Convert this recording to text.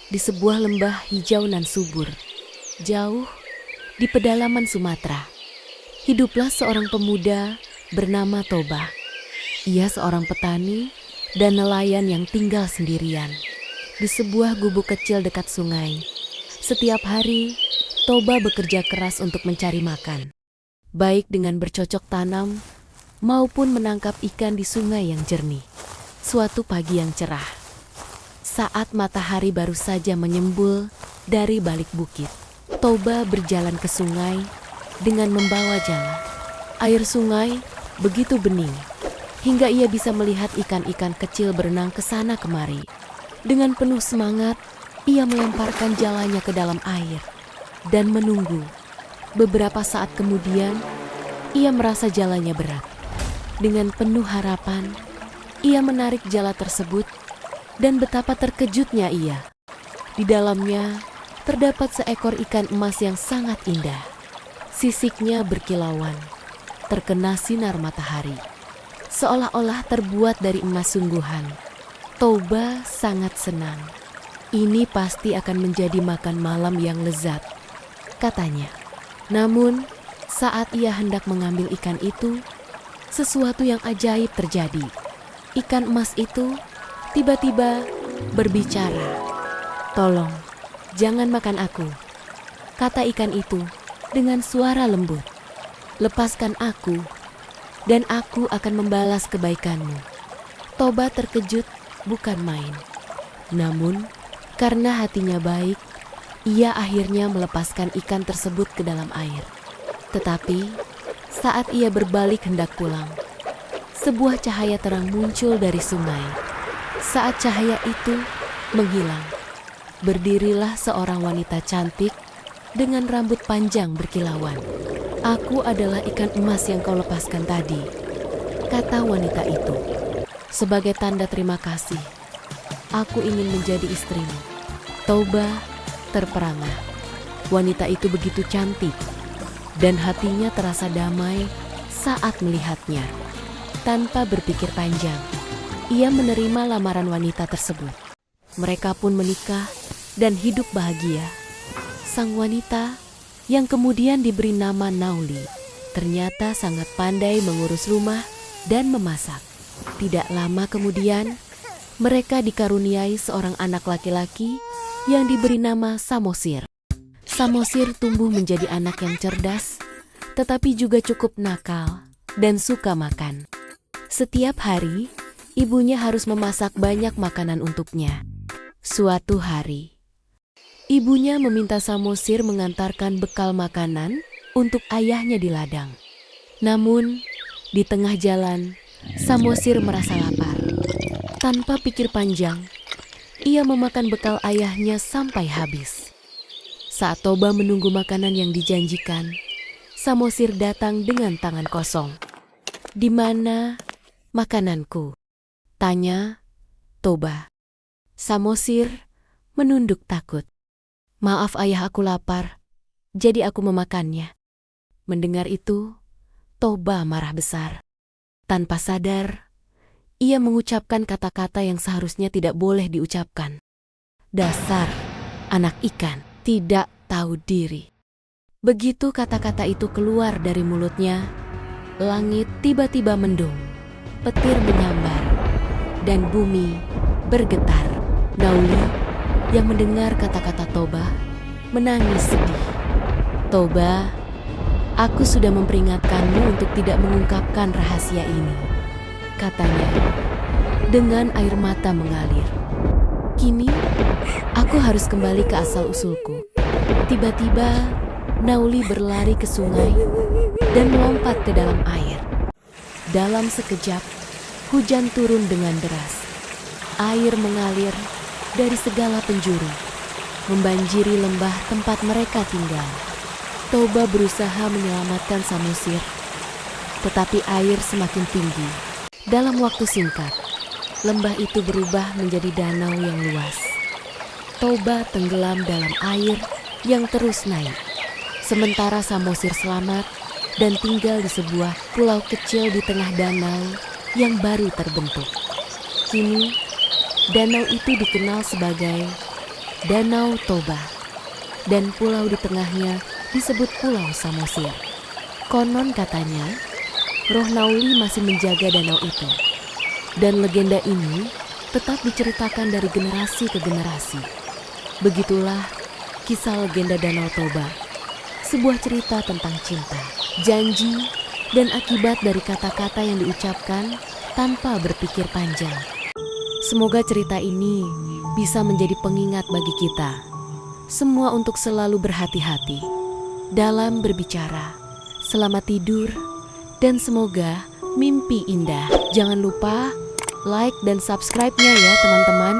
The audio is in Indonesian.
di sebuah lembah hijau nan subur, jauh di pedalaman Sumatera. Hiduplah seorang pemuda bernama Toba. Ia seorang petani dan nelayan yang tinggal sendirian di sebuah gubuk kecil dekat sungai. Setiap hari, Toba bekerja keras untuk mencari makan, baik dengan bercocok tanam maupun menangkap ikan di sungai yang jernih. Suatu pagi yang cerah, saat matahari baru saja menyembul dari balik bukit, Toba berjalan ke sungai dengan membawa jala. Air sungai begitu bening, hingga ia bisa melihat ikan-ikan kecil berenang ke sana kemari. Dengan penuh semangat, ia melemparkan jalanya ke dalam air dan menunggu. Beberapa saat kemudian, ia merasa jalanya berat. Dengan penuh harapan, ia menarik jala tersebut dan betapa terkejutnya ia. Di dalamnya terdapat seekor ikan emas yang sangat indah. Sisiknya berkilauan, terkena sinar matahari, seolah-olah terbuat dari emas sungguhan. Toba sangat senang. Ini pasti akan menjadi makan malam yang lezat, katanya. Namun, saat ia hendak mengambil ikan itu, sesuatu yang ajaib terjadi. Ikan emas itu tiba-tiba berbicara. "Tolong, jangan makan aku," kata ikan itu dengan suara lembut. "Lepaskan aku, dan aku akan membalas kebaikanmu." Toba terkejut bukan main. Namun, karena hatinya baik, ia akhirnya melepaskan ikan tersebut ke dalam air. Tetapi, saat ia berbalik hendak pulang, sebuah cahaya terang muncul dari sungai. Saat cahaya itu menghilang, berdirilah seorang wanita cantik dengan rambut panjang berkilauan. "Aku adalah ikan emas yang kau lepaskan tadi," kata wanita itu. "Sebagai tanda terima kasih, aku ingin menjadi istrimu." Toba terperangah. Wanita itu begitu cantik, dan hatinya terasa damai saat melihatnya. Tanpa berpikir panjang, ia menerima lamaran wanita tersebut. Mereka pun menikah dan hidup bahagia. Sang wanita, yang kemudian diberi nama Nauli, ternyata sangat pandai mengurus rumah dan memasak. Tidak lama kemudian, mereka dikaruniai seorang anak laki-laki yang diberi nama Samosir. Samosir tumbuh menjadi anak yang cerdas, tetapi juga cukup nakal dan suka makan. Setiap hari, ibunya harus memasak banyak makanan untuknya. Suatu hari, ibunya meminta Samosir mengantarkan bekal makanan untuk ayahnya di ladang. Namun, di tengah jalan, Samosir merasa lapar. Tanpa pikir panjang, ia memakan bekal ayahnya sampai habis. Saat Toba menunggu makanan yang dijanjikan, Samosir datang dengan tangan kosong. "Di mana makananku?" tanya Toba. Samosir menunduk takut. "Maaf ayah, aku lapar, jadi aku memakannya." Mendengar itu, Toba marah besar. Tanpa sadar, ia mengucapkan kata-kata yang seharusnya tidak boleh diucapkan. "Dasar anak ikan, tidak tahu diri." Begitu kata-kata itu keluar dari mulutnya, langit tiba-tiba mendung, petir menyambar, dan bumi bergetar. Nauli yang mendengar kata-kata Toba menangis sedih. "Toba, aku sudah memperingatkanmu untuk tidak mengungkapkan rahasia ini," katanya dengan air mata mengalir. "Kini, aku harus kembali ke asal-usulku." Tiba-tiba, Nauli berlari ke sungai dan melompat ke dalam air. Dalam sekejap, hujan turun dengan deras. Air mengalir dari segala penjuru, membanjiri lembah tempat mereka tinggal. Toba berusaha menyelamatkan Samosir, tetapi air semakin tinggi. Dalam waktu singkat, lembah itu berubah menjadi danau yang luas. Toba tenggelam dalam air yang terus naik. Sementara Samosir selamat dan tinggal di sebuah pulau kecil di tengah danau yang baru terbentuk. Kini, danau itu dikenal sebagai Danau Toba. Dan pulau di tengahnya disebut Pulau Samosir. Konon katanya, roh Nauli masih menjaga danau itu. Dan legenda ini tetap diceritakan dari generasi ke generasi. Begitulah kisah legenda Danau Toba. Sebuah cerita tentang cinta, janji, dan akibat dari kata-kata yang diucapkan tanpa berpikir panjang. Semoga cerita ini bisa menjadi pengingat bagi kita. Semua untuk selalu berhati-hati dalam berbicara. Selamat tidur dan semoga mimpi indah. Jangan lupa like dan subscribe-nya ya teman-teman.